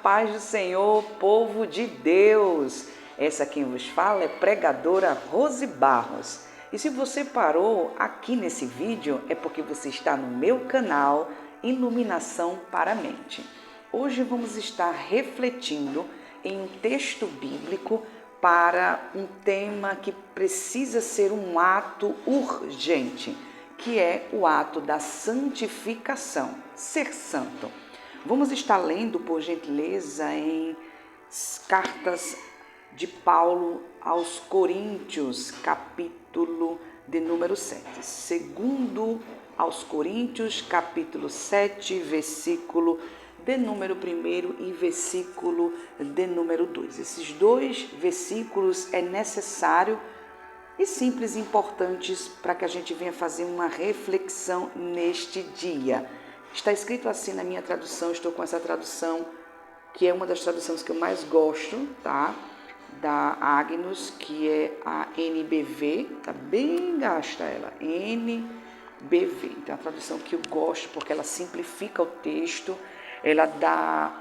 paz do Senhor, povo de Deus! Essa quem vos fala é pregadora Rose Barros. E se você parou aqui nesse vídeo, é porque você está no meu canal Iluminação para a Mente. Hoje vamos estar refletindo em um texto bíblico para um tema que precisa ser um ato urgente, que é o ato da santificação, ser santo. Vamos estar lendo, por gentileza, em cartas de Paulo aos Coríntios, capítulo de número 7. Segundo aos Coríntios, capítulo 7, versículo de número 1 e versículo de número 2. Esses dois versículos é necessário e simples e importantes para que a gente venha fazer uma reflexão neste dia. Está escrito assim na minha tradução, estou com essa tradução, que é uma das traduções que eu mais gosto, tá? Da Agnus, que é a NBV, tá bem gasta ela, NBV. Então é uma tradução que eu gosto porque ela simplifica o texto, ela dá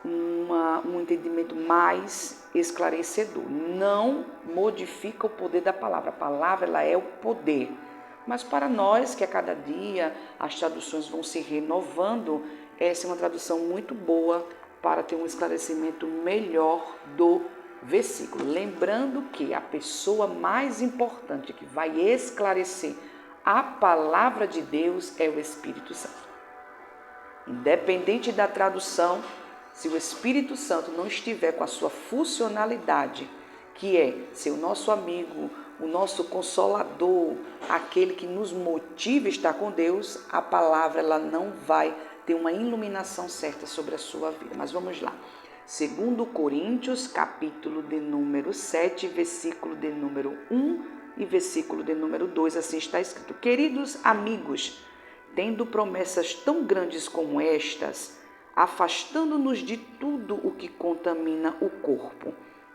um entendimento mais esclarecedor, não modifica o poder da palavra, a palavra ela é o poder. Mas para nós, que a cada dia as traduções vão se renovando, essa é uma tradução muito boa para ter um esclarecimento melhor do versículo. Lembrando que a pessoa mais importante que vai esclarecer a palavra de Deus é o Espírito Santo. Independente da tradução, se o Espírito Santo não estiver com a sua funcionalidade, que é ser o nosso amigo, o nosso consolador, aquele que nos motiva a estar com Deus, a palavra ela não vai ter uma iluminação certa sobre a sua vida. Mas vamos lá. Segundo Coríntios, capítulo de número 7, versículo de número 1 e versículo de número 2, assim está escrito: Queridos amigos, tendo promessas tão grandes como estas, afastando-nos de tudo o que contamina o corpo,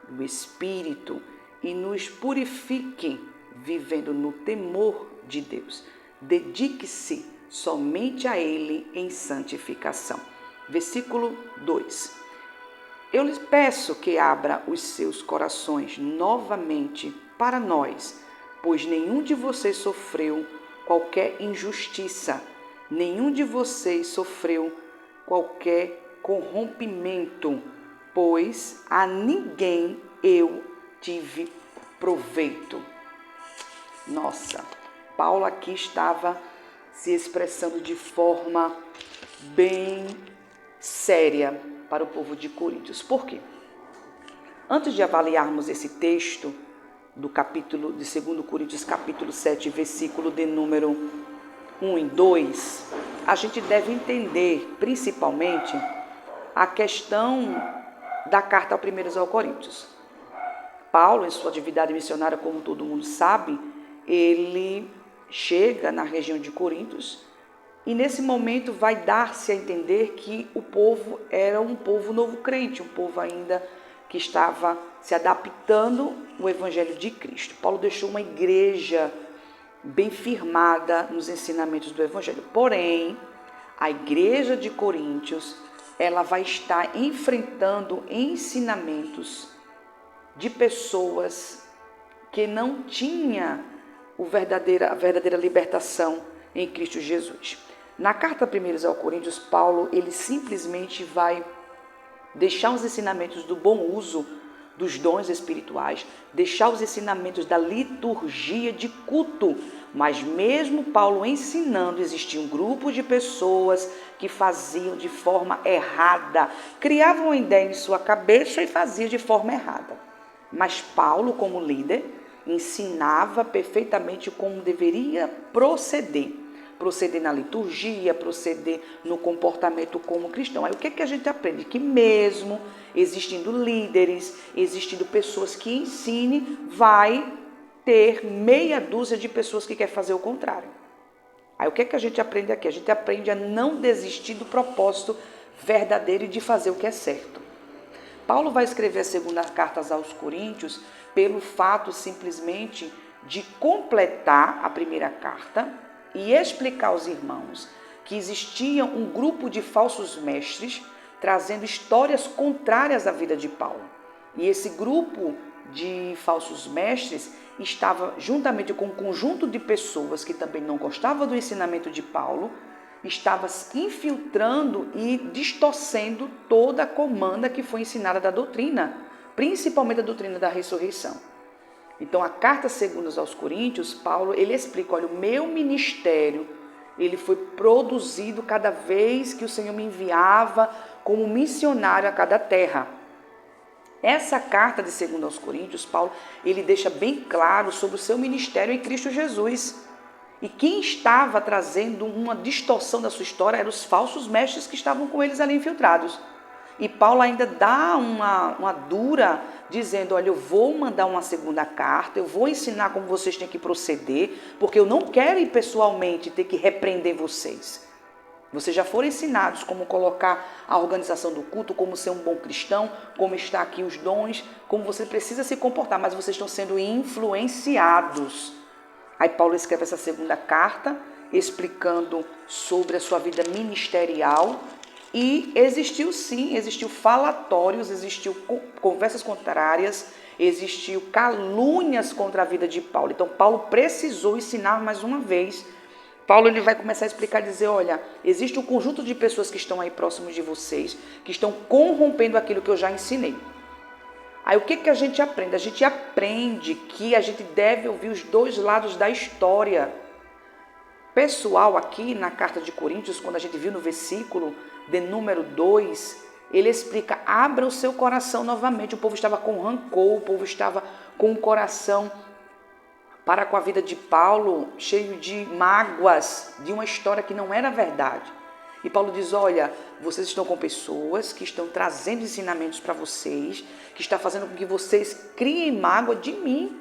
o espírito, e nos purifique, vivendo no temor de Deus. Dedique-se somente a Ele em santificação. Versículo 2. Eu lhes peço que abra os seus corações novamente para nós, pois nenhum de vocês sofreu qualquer injustiça, nenhum de vocês sofreu qualquer corrompimento, pois a ninguém eu tive proveito. Nossa, Paulo aqui estava se expressando de forma bem séria para o povo de Coríntios. Por quê? Antes de avaliarmos esse texto do capítulo de 2 Coríntios, capítulo 7, versículo de número 1 e 2, a gente deve entender principalmente a questão da carta aos Coríntios. Paulo, em sua atividade missionária, como todo mundo sabe, ele chega na região de Coríntios e nesse momento vai dar-se a entender que o povo era um povo novo crente, um povo ainda que estava se adaptando ao Evangelho de Cristo. Paulo deixou uma igreja bem firmada nos ensinamentos do Evangelho. Porém, a igreja de Coríntios, ela vai estar enfrentando ensinamentos de pessoas que não tinham a verdadeira libertação em Cristo Jesus. Na carta 1 aos Coríntios, Paulo, ele simplesmente vai deixar os ensinamentos do bom uso dos dons espirituais, deixar os ensinamentos da liturgia de culto. Mas mesmo Paulo ensinando, existia um grupo de pessoas que faziam de forma errada, criavam uma ideia em sua cabeça e faziam de forma errada. Mas Paulo, como líder, ensinava perfeitamente como deveria proceder na liturgia, proceder no comportamento como cristão. Aí o que a gente aprende? Que mesmo existindo líderes, existindo pessoas que ensinem, vai ter meia dúzia de pessoas que querem fazer o contrário. Aí o que a gente aprende aqui? A gente aprende a não desistir do propósito verdadeiro e de fazer o que é certo. Paulo vai escrever a segunda carta aos Coríntios pelo fato simplesmente de completar a primeira carta e explicar aos irmãos que existia um grupo de falsos mestres trazendo histórias contrárias à vida de Paulo. E esse grupo de falsos mestres estava, juntamente com um conjunto de pessoas que também não gostavam do ensinamento de Paulo, estava infiltrando e distorcendo toda a comanda que foi ensinada da doutrina, principalmente a doutrina da ressurreição. Então, a carta segundo aos Coríntios, Paulo, ele explica, olha, o meu ministério, ele foi produzido cada vez que o Senhor me enviava como missionário a cada terra. Essa carta de segundo aos Coríntios, Paulo, ele deixa bem claro sobre o seu ministério em Cristo Jesus. E quem estava trazendo uma distorção da sua história eram os falsos mestres que estavam com eles ali infiltrados. E Paulo ainda dá uma dura, dizendo, olha, eu vou mandar uma segunda carta, eu vou ensinar como vocês têm que proceder, porque eu não quero ir pessoalmente ter que repreender vocês. Vocês já foram ensinados como colocar a organização do culto, como ser um bom cristão, como está aqui os dons, como você precisa se comportar, mas vocês estão sendo influenciados. Aí Paulo escreve essa segunda carta, explicando sobre a sua vida ministerial, e existiu falatórios, existiu conversas contrárias, existiu calúnias contra a vida de Paulo. Então Paulo precisou ensinar mais uma vez. Paulo ele vai começar a explicar, dizer, olha, existe um conjunto de pessoas que estão aí próximos de vocês, que estão corrompendo aquilo que eu já ensinei. Aí o que a gente aprende? A gente aprende que a gente deve ouvir os dois lados da história. Pessoal, aqui na carta de Coríntios, quando a gente viu no versículo de número 2, ele explica, abra o seu coração novamente. O povo estava com rancor, o povo estava com o coração para com a vida de Paulo, cheio de mágoas, de uma história que não era verdade. E Paulo diz, olha, vocês estão com pessoas que estão trazendo ensinamentos para vocês, que está fazendo com que vocês criem mágoa de mim.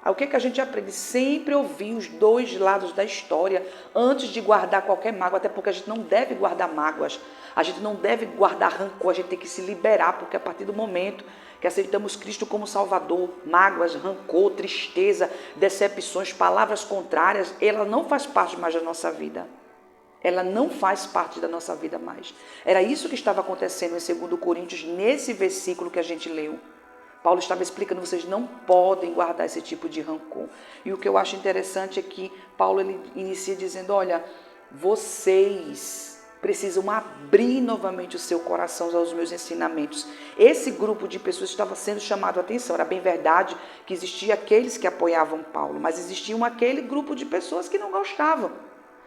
Aí o que a gente aprende? Sempre ouvir os dois lados da história antes de guardar qualquer mágoa, até porque a gente não deve guardar mágoas, a gente não deve guardar rancor, a gente tem que se liberar, porque a partir do momento que aceitamos Cristo como Salvador, mágoas, rancor, tristeza, decepções, palavras contrárias, ela não faz parte mais da nossa vida. Ela não faz parte da nossa vida mais. Era isso que estava acontecendo em 2 Coríntios, nesse versículo que a gente leu. Paulo estava explicando, vocês não podem guardar esse tipo de rancor. E o que eu acho interessante é que Paulo ele inicia dizendo, olha, vocês precisam abrir novamente o seu coração aos meus ensinamentos. Esse grupo de pessoas estava sendo chamado a atenção. Era bem verdade que existiam aqueles que apoiavam Paulo, mas existia aquele grupo de pessoas que não gostavam.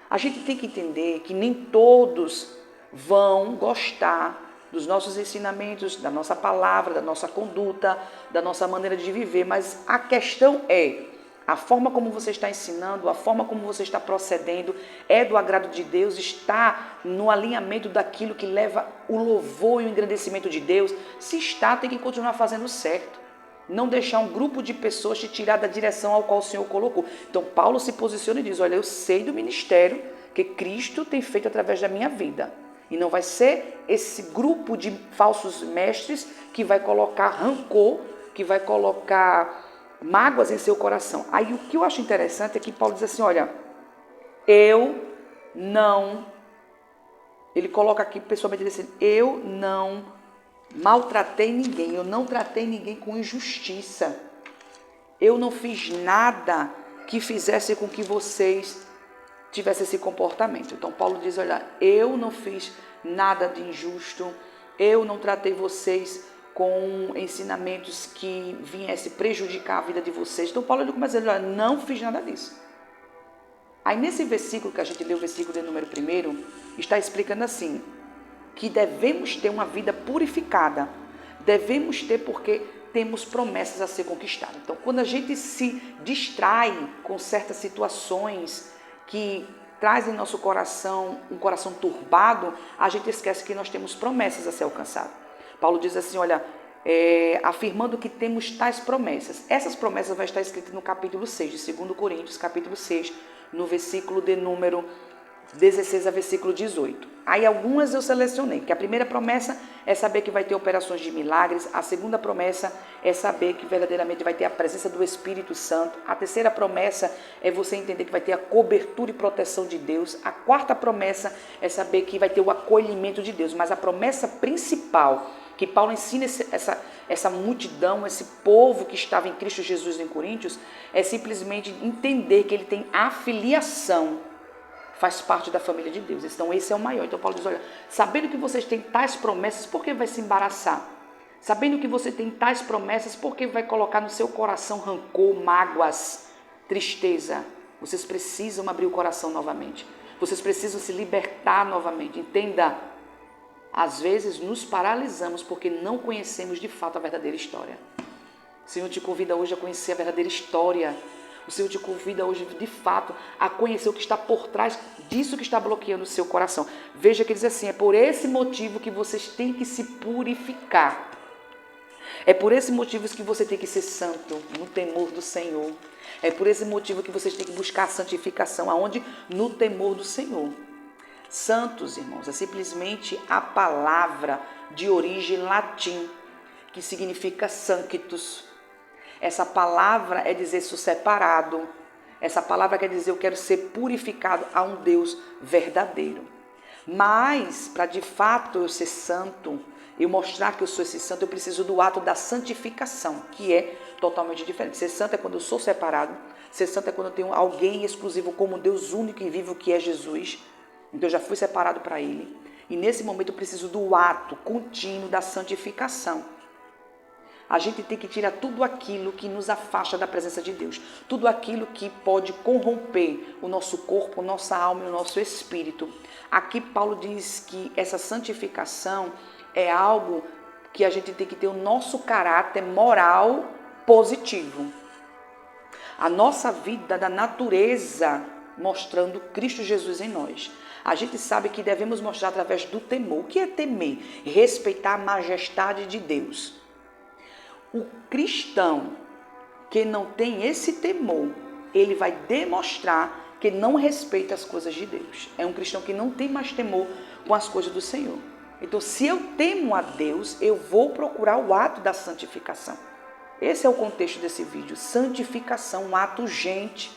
A gente tem que entender que nem todos vão gostar dos nossos ensinamentos, da nossa palavra, da nossa conduta, da nossa maneira de viver, mas a questão é, a forma como você está ensinando, a forma como você está procedendo, é do agrado de Deus, está no alinhamento daquilo que leva o louvor e o engrandecimento de Deus. Se está, tem que continuar fazendo certo. Não deixar um grupo de pessoas te tirar da direção ao qual o Senhor colocou. Então Paulo se posiciona e diz, olha, eu sei do ministério que Cristo tem feito através da minha vida. E não vai ser esse grupo de falsos mestres que vai colocar rancor, que vai colocar mágoas em seu coração. Aí o que eu acho interessante é que Paulo diz assim, olha, ele coloca aqui pessoalmente assim, eu não maltratei ninguém, eu não tratei ninguém com injustiça. Eu não fiz nada que fizesse com que vocês tivessem esse comportamento. Então Paulo diz, olha, eu não fiz nada de injusto, eu não tratei vocês com ensinamentos que viessem prejudicar a vida de vocês. Então Paulo ele começa a dizer, olha, não fiz nada disso. Aí nesse versículo que a gente leu, o versículo de número 1, está explicando assim, que devemos ter uma vida purificada, devemos ter porque temos promessas a ser conquistadas. Então, quando a gente se distrai com certas situações que trazem em nosso coração um coração turbado, a gente esquece que nós temos promessas a ser alcançadas. Paulo diz assim, olha, afirmando que temos tais promessas. Essas promessas vão estar escritas no capítulo 6 de 2 Coríntios, capítulo 6, no versículo de número 16 a versículo 18. Aí algumas eu selecionei, que a primeira promessa é saber que vai ter operações de milagres, a segunda promessa é saber que verdadeiramente vai ter a presença do Espírito Santo, a terceira promessa é você entender que vai ter a cobertura e proteção de Deus, a quarta promessa é saber que vai ter o acolhimento de Deus, mas a promessa principal que Paulo ensina essa multidão, esse povo que estava em Cristo Jesus em Coríntios, é simplesmente entender que ele tem afiliação, faz parte da família de Deus. Então esse é o maior. Então Paulo diz, olha, sabendo que vocês têm tais promessas, por que vai se embaraçar? Sabendo que você tem tais promessas, por que vai colocar no seu coração rancor, mágoas, tristeza? Vocês precisam abrir o coração novamente. Vocês precisam se libertar novamente. Entenda, às vezes nos paralisamos porque não conhecemos de fato a verdadeira história. O Senhor te convida hoje a conhecer a verdadeira história. O Senhor te convida hoje, de fato, a conhecer o que está por trás disso que está bloqueando o seu coração. Veja que diz assim, é por esse motivo que vocês têm que se purificar. É por esse motivo que você tem que ser santo, no temor do Senhor. É por esse motivo que vocês têm que buscar a santificação. Aonde? No temor do Senhor. Santos, irmãos, é simplesmente a palavra de origem latim, que significa sanctus. Essa palavra é dizer sou separado. Essa palavra quer dizer eu quero ser purificado a um Deus verdadeiro. Mas, para de fato eu ser santo, eu mostrar que eu sou esse santo, eu preciso do ato da santificação, que é totalmente diferente. Ser santo é quando eu sou separado. Ser santo é quando eu tenho alguém exclusivo como Deus único e vivo, que é Jesus. Então eu já fui separado para Ele. E nesse momento eu preciso do ato contínuo da santificação. A gente tem que tirar tudo aquilo que nos afasta da presença de Deus. Tudo aquilo que pode corromper o nosso corpo, nossa alma e o nosso espírito. Aqui Paulo diz que essa santificação é algo que a gente tem que ter o nosso caráter moral positivo. A nossa vida da natureza mostrando Cristo Jesus em nós. A gente sabe que devemos mostrar através do temor. O que é temer? Respeitar a majestade de Deus. O cristão que não tem esse temor, ele vai demonstrar que não respeita as coisas de Deus. É um cristão que não tem mais temor com as coisas do Senhor. Então, se eu temo a Deus, eu vou procurar o ato da santificação. Esse é o contexto desse vídeo. Santificação, um ato urgente.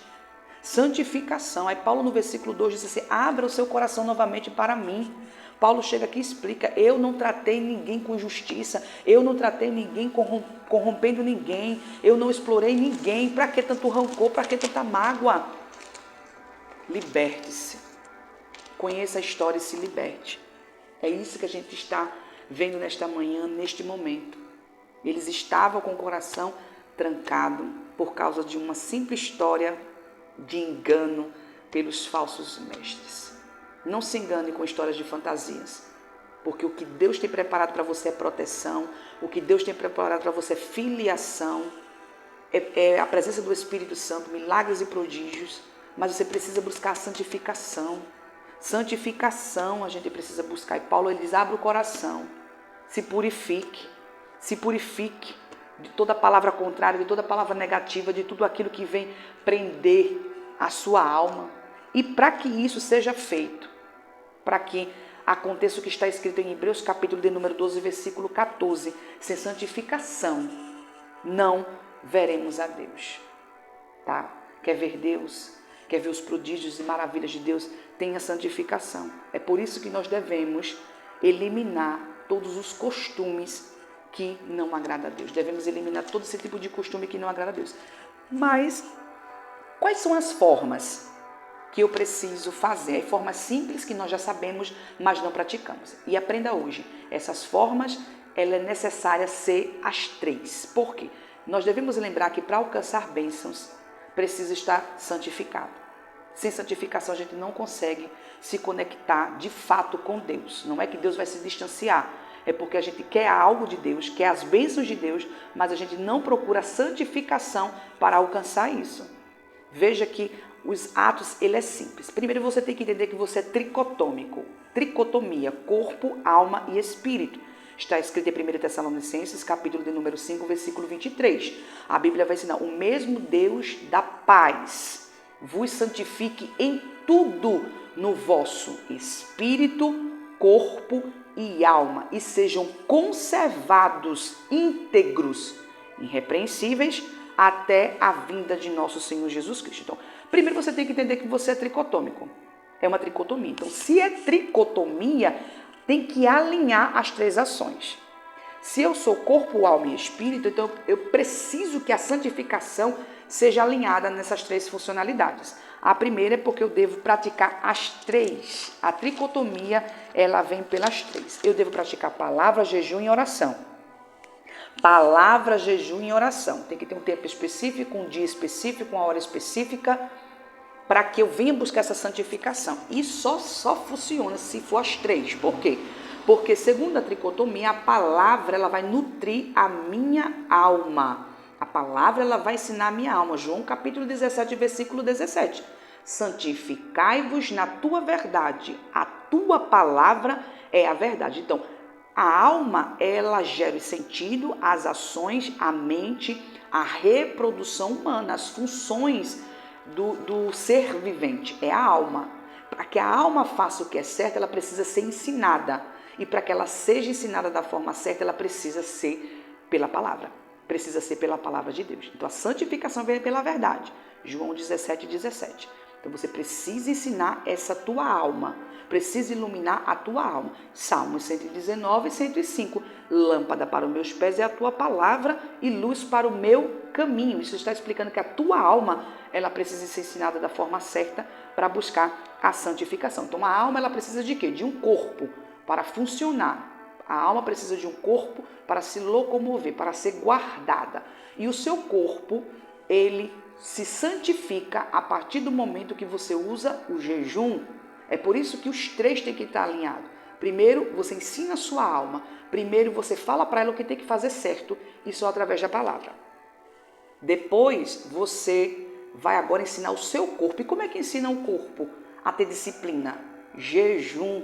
Santificação. Aí Paulo no versículo 2 diz assim, abra o seu coração novamente para mim. Paulo chega aqui e explica, eu não tratei ninguém com injustiça, eu não tratei ninguém corrompendo ninguém, eu não explorei ninguém, para que tanto rancor, para que tanta mágoa? Liberte-se, conheça a história e se liberte. É isso que a gente está vendo nesta manhã, neste momento. Eles estavam com o coração trancado por causa de uma simples história de engano pelos falsos mestres. Não se engane com histórias de fantasias, porque o que Deus tem preparado para você é proteção, o que Deus tem preparado para você é filiação, é a presença do Espírito Santo, milagres e prodígios, mas você precisa buscar a santificação. Santificação a gente precisa buscar. E Paulo ele diz, abra o coração, se purifique de toda palavra contrária, de toda palavra negativa, de tudo aquilo que vem prender a sua alma. E para que isso seja feito, para que aconteça o que está escrito em Hebreus capítulo de número 12, versículo 14, sem santificação não veremos a Deus. Tá? Quer ver Deus? Quer ver os prodígios e maravilhas de Deus? Tenha santificação. É por isso que nós devemos eliminar todos os costumes que não agradam a Deus. Devemos eliminar todo esse tipo de costume que não agrada a Deus. Mas quais são as formas que eu preciso fazer? Formas simples que nós já sabemos, mas não praticamos. E aprenda hoje. Essas formas, ela é necessária ser as 3. Por quê? Nós devemos lembrar que para alcançar bênçãos, precisa estar santificado. Sem santificação, a gente não consegue se conectar de fato com Deus. Não é que Deus vai se distanciar. É porque a gente quer algo de Deus, quer as bênçãos de Deus, mas a gente não procura santificação para alcançar isso. Veja que os atos, ele é simples. Primeiro você tem que entender que você é tricotômico. Tricotomia, corpo, alma e espírito. Está escrito em 1 Tessalonicenses, capítulo de número 5, versículo 23. A Bíblia vai ensinar, o mesmo Deus da paz vos santifique em tudo, no vosso espírito, corpo e alma, e sejam conservados íntegros, irrepreensíveis, até a vinda de nosso Senhor Jesus Cristo. Então, primeiro você tem que entender que você é tricotômico. É uma tricotomia. Então, se é tricotomia, tem que alinhar as três ações. Se eu sou corpo, alma e espírito, então eu preciso que a santificação seja alinhada nessas três funcionalidades. A primeira é porque eu devo praticar as três. A tricotomia, ela vem pelas três. Eu devo praticar palavra, jejum e oração. Palavra, jejum e oração. Tem que ter um tempo específico, um dia específico, uma hora específica, para que eu venha buscar essa santificação. E só funciona se for as três. Por quê? Porque, segundo a tricotomia, a palavra ela vai nutrir a minha alma. A palavra ela vai ensinar a minha alma. João capítulo 17, versículo 17. Santificai-vos na tua verdade. A tua palavra é a verdade. Então, a alma, ela gera o sentido, as ações, a mente, a reprodução humana, as funções do ser vivente. É a alma. Para que a alma faça o que é certo, ela precisa ser ensinada. E para que ela seja ensinada da forma certa, ela precisa ser pela palavra. Precisa ser pela palavra de Deus. Então, a santificação vem pela verdade. João 17, 17. Então, você precisa ensinar essa tua alma. Precisa iluminar a tua alma. Salmos 119 e 105. Lâmpada para os meus pés é a tua palavra e luz para o meu caminho. Isso está explicando que a tua alma, ela precisa ser ensinada da forma certa para buscar a santificação. Então, a alma, ela precisa de quê? De um corpo para funcionar. A alma precisa de um corpo para se locomover, para ser guardada. E o seu corpo, ele se santifica a partir do momento que você usa o jejum. É por isso que os três têm que estar alinhados. Primeiro, você ensina a sua alma. Primeiro, você fala para ela o que tem que fazer certo, e só através da palavra. Depois, você vai agora ensinar o seu corpo. E como é que ensina o corpo a ter disciplina? Jejum.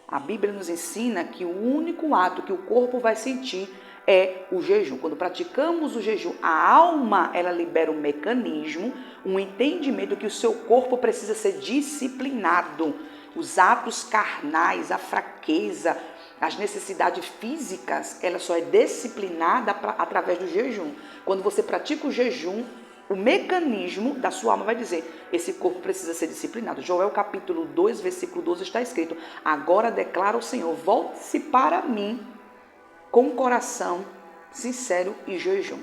A Bíblia nos ensina que o único ato que o corpo vai sentir é o jejum. Quando praticamos o jejum, a alma, ela libera um mecanismo, um entendimento que o seu corpo precisa ser disciplinado. Os atos carnais, a fraqueza, as necessidades físicas, ela só é disciplinada através do jejum. Quando você pratica o jejum, o mecanismo da sua alma vai dizer, esse corpo precisa ser disciplinado. Joel capítulo 2, versículo 12 está escrito, agora declara o Senhor, volte-se para mim com o coração sincero e jejum.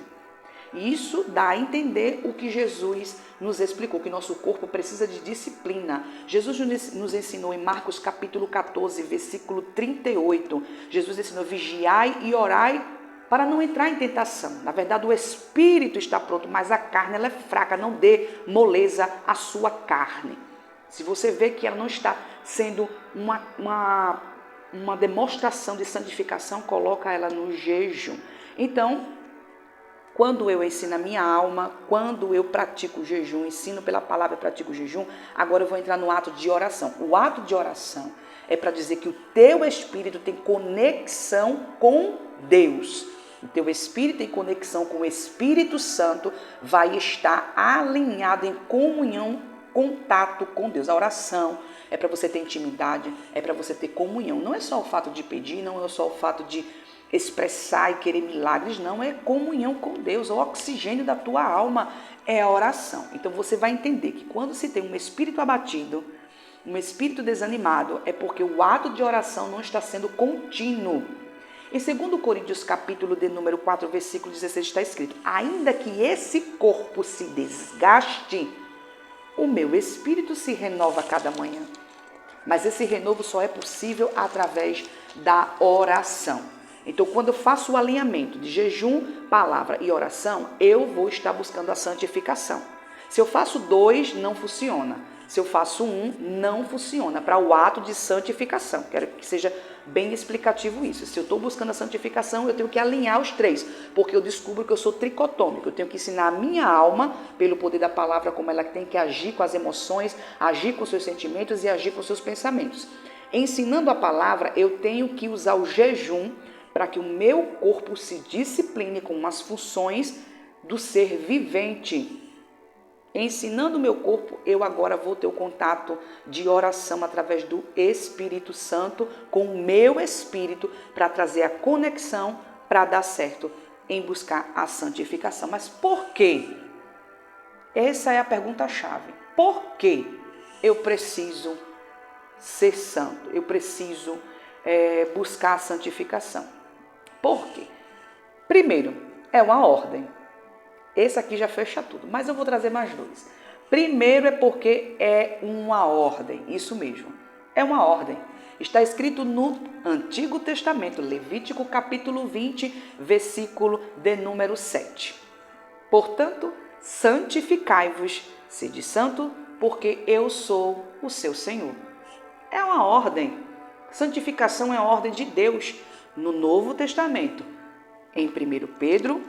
E isso dá a entender o que Jesus nos explicou, que nosso corpo precisa de disciplina. Jesus nos ensinou em Marcos capítulo 14, versículo 38. Jesus ensinou, vigiai e orai para não entrar em tentação. Na verdade, o espírito está pronto, mas a carne ela é fraca. Não dê moleza à sua carne. Se você vê que ela não está sendo uma demonstração de santificação, coloca ela no jejum. Então, quando eu ensino a minha alma, quando eu pratico o jejum, ensino pela palavra, pratico o jejum, agora eu vou entrar no ato de oração. O ato de oração é para dizer que o teu espírito tem conexão com Deus. O teu espírito em conexão com o Espírito Santo vai estar alinhado em comunhão, contato com Deus. A oração é para você ter intimidade, é para você ter comunhão. Não é só o fato de pedir, não é só o fato de expressar e querer milagres, não. É comunhão com Deus. O oxigênio da tua alma é a oração. Então você vai entender que quando se tem um espírito abatido, um espírito desanimado, é porque o ato de oração não está sendo contínuo. Em 2 Coríntios, capítulo de número 4, versículo 16, está escrito, ainda que esse corpo se desgaste, o meu espírito se renova cada manhã. Mas esse renovo só é possível através da oração. Então, quando eu faço o alinhamento de jejum, palavra e oração, eu vou estar buscando a santificação. Se eu faço 2, não funciona. Se eu faço 1, não funciona para o ato de santificação. Quero que seja bem explicativo isso. Se eu estou buscando a santificação, eu tenho que alinhar os 3, porque eu descubro que eu sou tricotômico. Eu tenho que ensinar a minha alma, pelo poder da palavra, como ela tem que agir com as emoções, agir com os seus sentimentos e agir com os seus pensamentos. Ensinando a palavra, eu tenho que usar o jejum para que o meu corpo se discipline com as funções do ser vivente. Ensinando o meu corpo, eu agora vou ter o contato de oração através do Espírito Santo com o meu espírito para trazer a conexão para dar certo em buscar a santificação. Mas por quê? Essa é a pergunta-chave. Por que eu preciso ser santo? Eu preciso buscar a santificação. Por quê? Primeiro, é uma ordem. Esse aqui já fecha tudo, mas eu vou trazer mais dois. Primeiro é porque é uma ordem, isso mesmo, é uma ordem. Está escrito no Antigo Testamento, Levítico capítulo 20, versículo de número 7. Portanto, santificai-vos, sede santo, porque eu sou o seu Senhor. É uma ordem. Santificação é a ordem de Deus no Novo Testamento. Em 1 Pedro,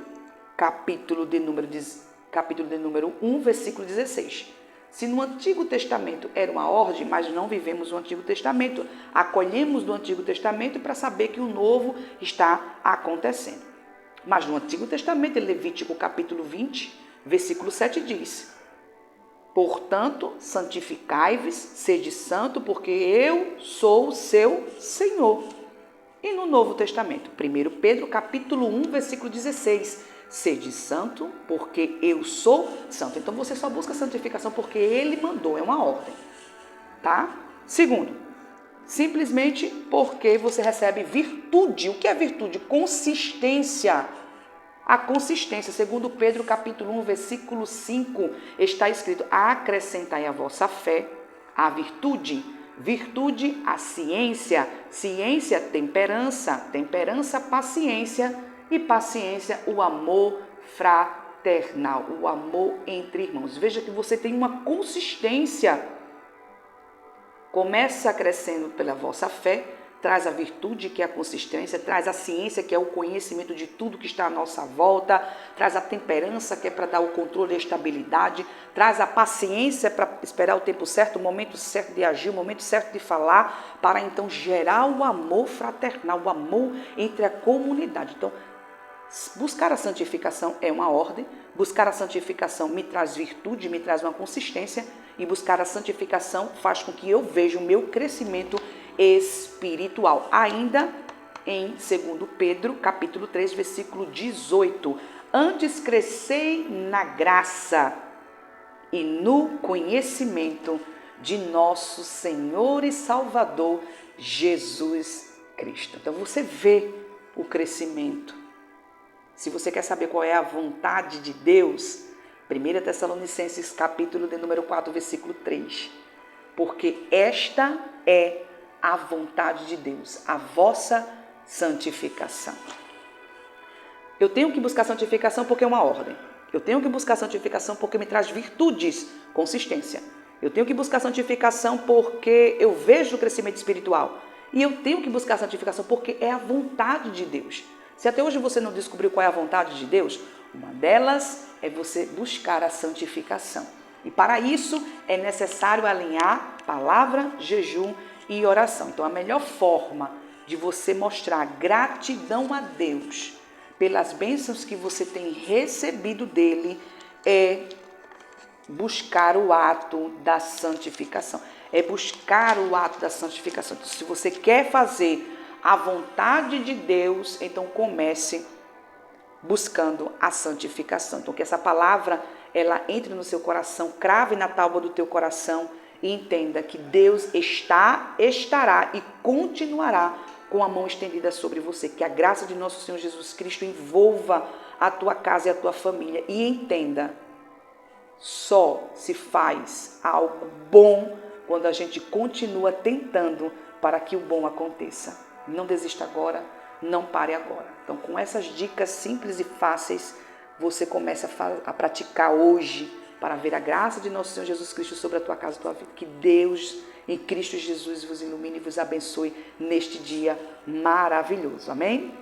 capítulo de número 1, versículo 16. Se no Antigo Testamento era uma ordem, mas não vivemos o Antigo Testamento, acolhemos do Antigo Testamento para saber que o Novo está acontecendo. Mas no Antigo Testamento, em Levítico capítulo 20, versículo 7 diz: portanto, santificai-vos, sede santo, porque eu sou o seu Senhor. E no Novo Testamento, 1 Pedro capítulo 1, versículo 16, sede santo, porque eu sou santo. Então você só busca santificação porque ele mandou, é uma ordem, tá? Segundo, simplesmente porque você recebe virtude. O que é virtude? Consistência. A consistência, segundo Pedro capítulo 1, versículo 5, está escrito: acrescentai a vossa fé a virtude, virtude a ciência, ciência temperança, temperança paciência e paciência o amor fraternal, o amor entre irmãos. Veja que você tem uma consistência. Começa crescendo pela vossa fé, traz a virtude, que é a consistência, traz a ciência, que é o conhecimento de tudo que está à nossa volta, traz a temperança, que é para dar o controle e a estabilidade, traz a paciência para esperar o tempo certo, o momento certo de agir, o momento certo de falar, para então gerar o amor fraternal, o amor entre a comunidade. Então, buscar a santificação é uma ordem, buscar a santificação me traz virtude, me traz uma consistência, e buscar a santificação faz com que eu veja o meu crescimento espiritual. Ainda em 2 Pedro, capítulo 3, versículo 18. Antes crescei na graça e no conhecimento de nosso Senhor e Salvador Jesus Cristo. Então você vê o crescimento. Se você quer saber qual é a vontade de Deus, 1 Tessalonicenses capítulo de número 4, versículo 3. Porque esta é a vontade de Deus, a vossa santificação. Eu tenho que buscar santificação porque é uma ordem. Eu tenho que buscar santificação porque me traz virtudes, consistência. Eu tenho que buscar santificação porque eu vejo o crescimento espiritual. E eu tenho que buscar santificação porque é a vontade de Deus. Se até hoje você não descobriu qual é a vontade de Deus, uma delas é você buscar a santificação. E para isso é necessário alinhar palavra, jejum e oração. Então a melhor forma de você mostrar gratidão a Deus pelas bênçãos que você tem recebido dele é buscar o ato da santificação. É buscar o ato da santificação. Então, se você quer fazer a vontade de Deus, então comece buscando a santificação. Então que essa palavra, ela entre no seu coração, crave na tábua do teu coração e entenda que Deus estará e continuará com a mão estendida sobre você. Que a graça de nosso Senhor Jesus Cristo envolva a tua casa e a tua família. E entenda, só se faz algo bom quando a gente continua tentando para que o bom aconteça. Não desista agora, não pare agora. Então, com essas dicas simples e fáceis, você começa a praticar hoje para ver a graça de nosso Senhor Jesus Cristo sobre a tua casa e a tua vida. Que Deus, em Cristo Jesus, vos ilumine e vos abençoe neste dia maravilhoso. Amém?